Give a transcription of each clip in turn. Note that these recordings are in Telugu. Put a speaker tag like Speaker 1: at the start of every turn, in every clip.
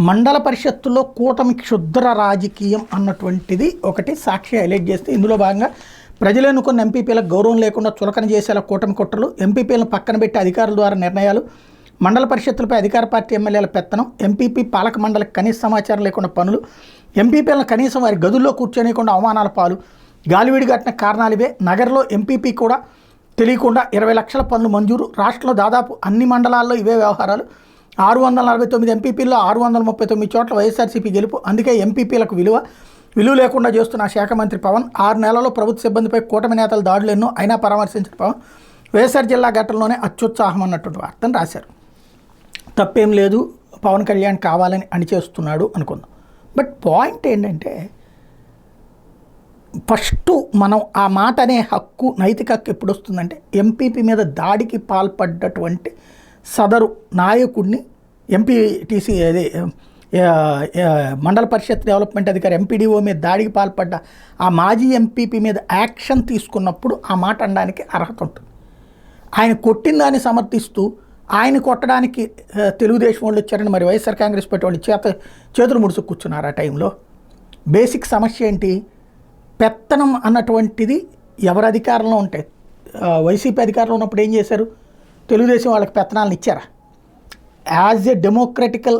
Speaker 1: మండల పరిషత్తులో కూటమి క్షుద్ర రాజకీయం అన్నటువంటిది ఒకటి సాక్షి హైలైట్ చేస్తే, ఇందులో భాగంగా ప్రజలు ఎన్నుకున్న ఎంపీపీలకు గౌరవం లేకుండా చులకన చేసేలా కూటమి కుట్రలు, ఎంపీపీలను పక్కన పెట్టి అధికారుల ద్వారా నిర్ణయాలు, మండల పరిషత్తులపై అధికార పార్టీ ఎమ్మెల్యేల పెత్తనం, ఎంపీపీ పాలక మండలికి కనీస సమాచారం లేకుండా పనులు, ఎంపీపీలను కనీసం వారి గదుల్లో కూర్చోనియకుండా అవమానాల పాలు, గాలివీడి ఘటన కారణాలివే, నగరంలో ఎంపీపీ కూడా తెలియకుండా 20 లక్షల పనులు మంజూరు, రాష్ట్రంలో దాదాపు అన్ని మండలాల్లో ఇవే వ్యవహారాలు, 649 ఎంపీపీల్లో 639 చోట్ల వైఎస్ఆర్సీపీ గెలుపు, అందుకే ఎంపీపీలకు విలువ లేకుండా చేస్తున్న శాఖ మంత్రి పవన్, 6 నెలల్లో ప్రభుత్వ సిబ్బందిపై కూటమి నేతల దాడులు ఎన్నో అయినా పరామర్శించిన పవన్, వైఎస్ఆర్ జిల్లా ఘటనలోనే అత్యుత్సాహం అన్నటువంటి వార్తను రాశారు. తప్పేం లేదు, పవన్ కళ్యాణ్ కావాలని అణిచేస్తున్నాడు అనుకుందాం. బట్ పాయింట్ ఏంటంటే, ఫస్ట్ మనం ఆ మాట అనే హక్కు, నైతిక హక్కు ఎప్పుడు వస్తుందంటే, ఎంపీపీ మీద దాడికి పాల్పడ్డటువంటి సదరు నాయకుడిని ఎంపీటీసీ అదే మండల పరిషత్ డెవలప్మెంట్ అధికారి ఎంపీడీఓ మీద దాడికి పాల్పడ్డ ఆ మాజీ ఎంపీపీ మీద యాక్షన్ తీసుకున్నప్పుడు ఆ మాట అనడానికి అర్హత ఉంటుంది. ఆయన కొట్టిన దాన్ని సమర్థిస్తూ ఆయన కొట్టడానికి తెలుగుదేశం వాళ్ళు వచ్చారని మరి వైఎస్ఆర్ కాంగ్రెస్ పార్టీ వాళ్ళు చేతులు ముడుచుకు కూర్చున్నారు. ఆ టైంలో బేసిక్ సమస్య ఏంటి? పెత్తనం అన్నటువంటిది ఎవరి అధికారంలో ఉంటాయి. వైసీపీ అధికారంలో ఉన్నప్పుడు ఏం చేశారు? తెలుగుదేశం వాళ్ళకి పెత్తనాలను ఇచ్చారా? యాజ్ ఎ డెమోక్రటికల్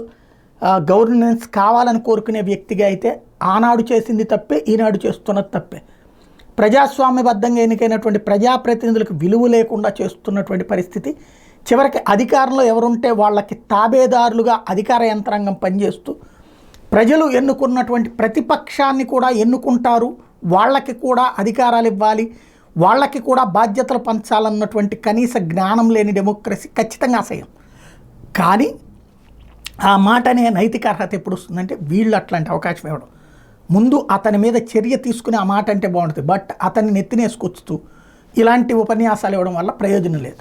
Speaker 1: గవర్నెన్స్ కావాలని కోరుకునే వ్యక్తిగా అయితే ఆనాడు చేసింది తప్పే, ఈనాడు చేస్తున్నది తప్పే. ప్రజాస్వామ్యబద్ధంగా ఎన్నికైనటువంటి ప్రజాప్రతినిధులకు విలువ లేకుండా చేస్తున్నటువంటి పరిస్థితి, చివరికి అధికారంలో ఎవరుంటే వాళ్ళకి తాబేదారులుగా అధికార యంత్రాంగం పనిచేస్తూ, ప్రజలు ఎన్నుకున్నటువంటి ప్రతిపక్షాన్ని కూడా ఎన్నుకుంటారు, వాళ్ళకి కూడా అధికారాలు ఇవ్వాలి, వాళ్ళకి కూడా బాధ్యతలు పంచాలన్నటువంటి కనీస జ్ఞానం లేని డెమోక్రసీ ఖచ్చితంగా అసహ్యం. కానీ ఆ మాట అనే నైతిక అర్హత ఎప్పుడు వస్తుందంటే, వీళ్ళు అట్లాంటి అవకాశం ఇవ్వడం. ముందు అతని మీద చర్య తీసుకుని ఆ మాట అంటే బాగుంటుంది, బట్ అతన్ని నెత్తినేసుకొచ్చుతూ ఇలాంటి ఉపన్యాసాలు ఇవ్వడం వల్ల ప్రయోజనం లేదు.